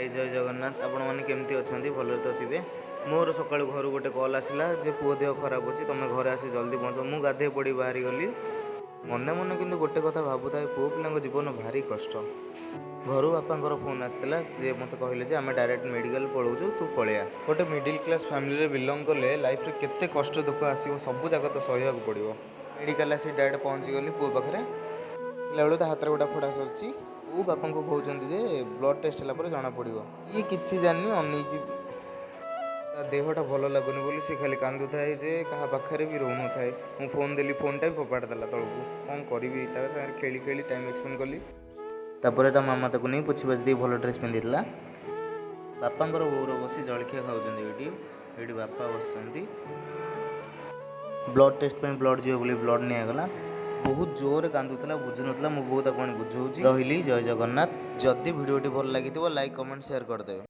जय जगन्नाथ आपण मैंने केमती अच्छा भल तो थे मोर सका घर गोटे कल आसला जे पुओ देह खराब अच्छी तुम घर आसी जल्दी पहुँच मु गाधे पड़ी बाहरी गली मने मने कि गोटे कथा भावुए पुओ पिला जीवन भारी कष्ट घर बापा फोन आसाला जे मत कहले आम डायरेक्ट मेडिकल पलाऊँ तू पलैया गोटे मिडिल क्लास फैमिली बिलंग कले लाइफ रे केते कष्ट दुख आसो सब जगह तो सही पड़ो मेडिकल आसी डायरेक्ट पहुँची गली पुओ पाखे बेलू हाथ गोटा फोड़ा सर वो बापा को कहते जे ब्लड टेस्ट है जना पड़ो ये किसी जानी अनईजी देहटा भल लगुनि बोली सी खाली कांदु थाए जे कहा पाखे भी रोन थाए मु फोन देली फोनटा भी फोपाड़ देला तलू कौन करी खेली खेली टाइम एक्सपेंड कली तापर ता मामा ताको नहीं पुछी बाजी भल ड्रेस पिंधि बापा बोर बसी जलखिया खाऊँ ये बापा बस ब्लड टेस्ट पे ब्लड जीव बोली ब्लड निगला बहुत जोर कांदुला बुझुना मो बहुत बुझाऊँ रही जय जगन्नाथ जदि भिडियोटी भल लगी लाइक कमेंट शेयर करदे।